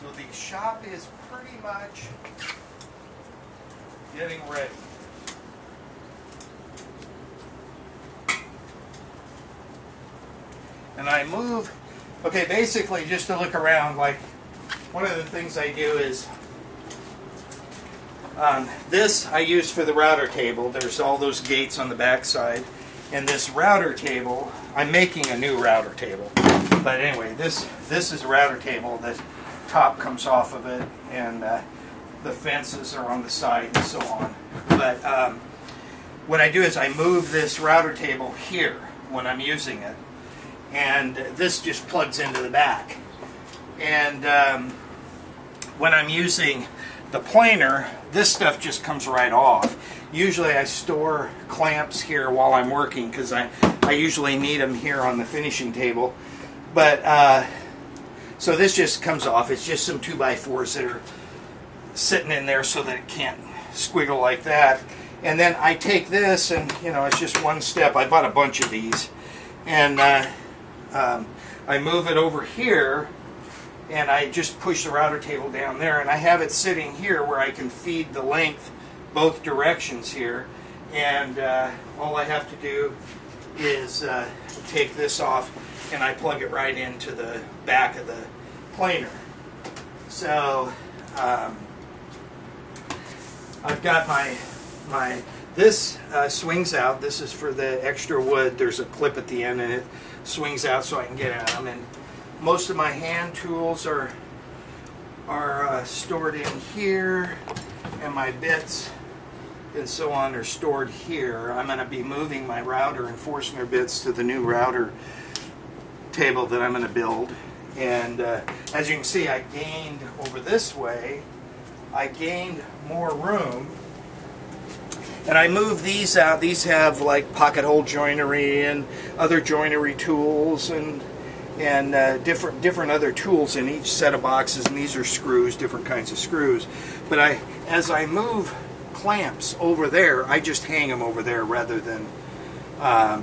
So the shop is pretty much getting ready. And I move, okay, basically just to look around, like one of the things I do is, this I use for the router table. There's all those gates on the back side. And this router table, I'm making a new router table. But anyway, this is a router table. The top comes off of it, and the fences are on the side and so on. But what I do is I move this router table here when I'm using it. And this just plugs into the back. And when I'm using the planer, this stuff just comes right off. Usually I store clamps here while I'm working because I usually need them here on the finishing table. But so this just comes off. It's just some 2x4s that are sitting in there so that it can't squiggle like that. And then I take this, and you know, it's just one step. I bought a bunch of these, and I move it over here, and I just push the router table down there, and I have it sitting here where I can feed the length both directions here. And all I have to do is take this off, and I plug it right into the back of the planer. So I've got this swings out. This is for the extra wood. There's a clip at the end, and it swings out so I can get at them. And most of my hand tools are stored in here, and my bits and so on are stored here. I'm going to be moving my router and Forstner bits to the new router table that I'm going to build. And as you can see, I gained over this way. I gained more room. And I move these out. These have like pocket hole joinery and other joinery tools and different other tools in each set of boxes. And these are screws, different kinds of screws. But as I move clamps over there, I just hang them over there rather than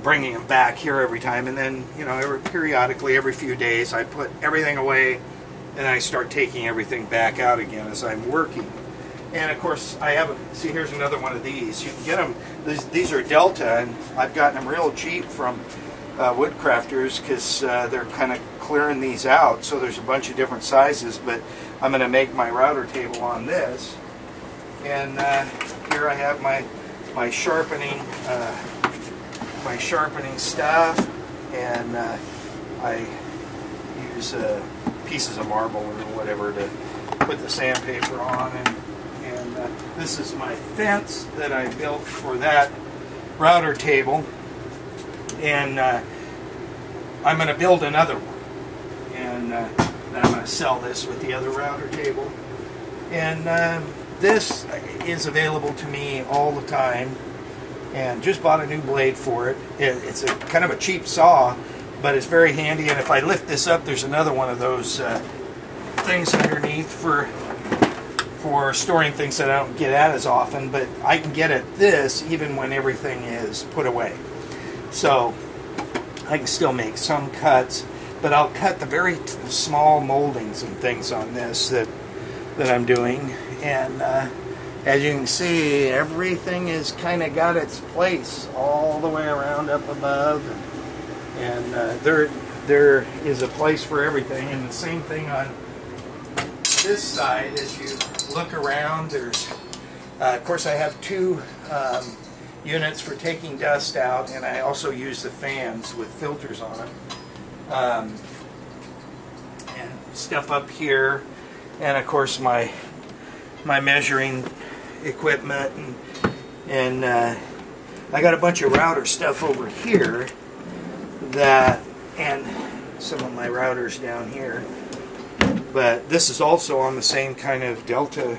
bringing them back here every time. And then, you know, periodically, every few days, I put everything away and I start taking everything back out again as I'm working. And of course, I have see, here's another one of these. You can get them. These are Delta, and I've gotten them real cheap from Woodcrafters because they're kind of clearing these out. So there's a bunch of different sizes, but I'm going to make my router table on this. And here I have my sharpening stuff, and I use pieces of marble or whatever to put the sandpaper on. And this is my fence that I built for that router table, and I'm going to build another one, and then I'm going to sell this with the other router table. And this is available to me all the time, and just bought a new blade for it. It's a kind of a cheap saw, but it's very handy. And if I lift this up, there's another one of those things underneath for storing things that I don't get at as often, but I can get at this even when everything is put away. So I can still make some cuts, but I'll cut the very small moldings and things on this that I'm doing. And as you can see, everything has kind of got its place all the way around up above, and there is a place for everything. And the same thing on this side. As you look around, there's of course I have two units for taking dust out, and I also use the fans with filters on them, and stuff up here, and of course my measuring equipment, and I got a bunch of router stuff over here, and some of my routers down here. But this is also on the same kind of Delta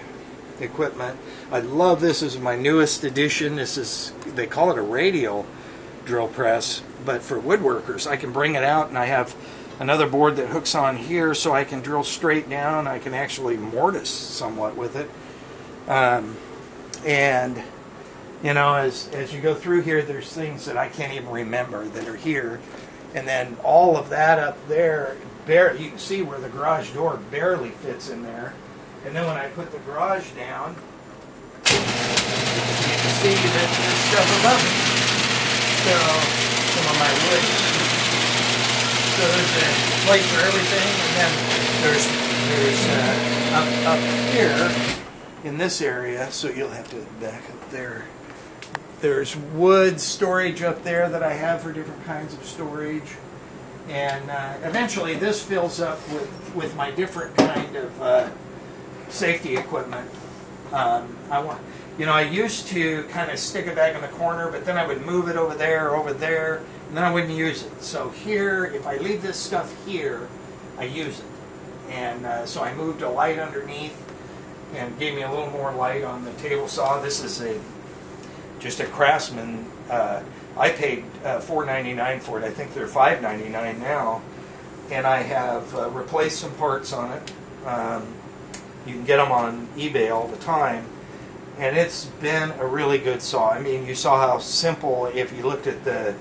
equipment. I love this. This is my newest edition. This is, they call it a radial drill press, but for woodworkers, I can bring it out, and I have another board that hooks on here so I can drill straight down. I can actually mortise somewhat with it. And you know, as you go through here, there's things that I can't even remember that are here. And then all of that up there you can see where the garage door barely fits in there. And then when I put the garage down, you can see that there's stuff above it. So, some of my wood. So there's a place for everything, and then there's up here in this area, so you'll have to back up there. There's wood storage up there that I have for different kinds of storage. And eventually this fills up with my different kind of safety equipment. I used to kind of stick it back in the corner, but then I would move it over there, and then I wouldn't use it. So here, if I leave this stuff here, I use it. And so I moved a light underneath and gave me a little more light on the table saw. This is just a Craftsman. I paid $4.99 for it. I think they're $5.99 now. And I have replaced some parts on it. You can get them on eBay all the time. And it's been a really good saw. I mean, you saw how simple, if you looked at the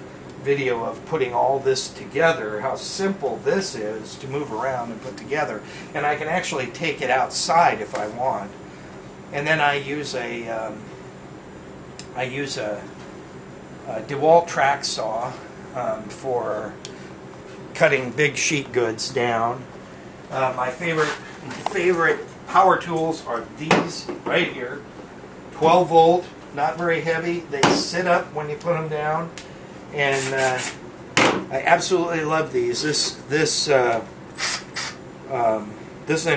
video of putting all this together, how simple this is to move around and put together. And I can actually take it outside if I want. And then I use a DeWalt track saw for cutting big sheet goods down. My favorite power tools are these right here. 12 volt, not very heavy. They sit up when you put them down, and I absolutely love these. This is an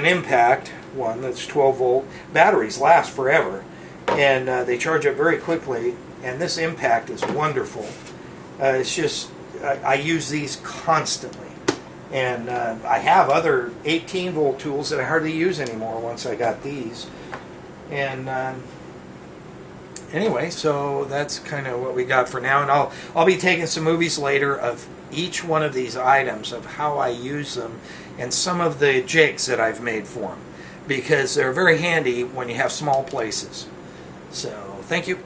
impact one that's 12 volt. Batteries last forever, and they charge up very quickly. And this impact is wonderful. It's just I use these constantly, and I have other 18 volt tools that I hardly use anymore once I got these. And anyway, so that's kind of what we got for now, and I'll be taking some movies later of each one of these items, of how I use them, and some of the jigs that I've made for them, because they're very handy when you have small places. So thank you.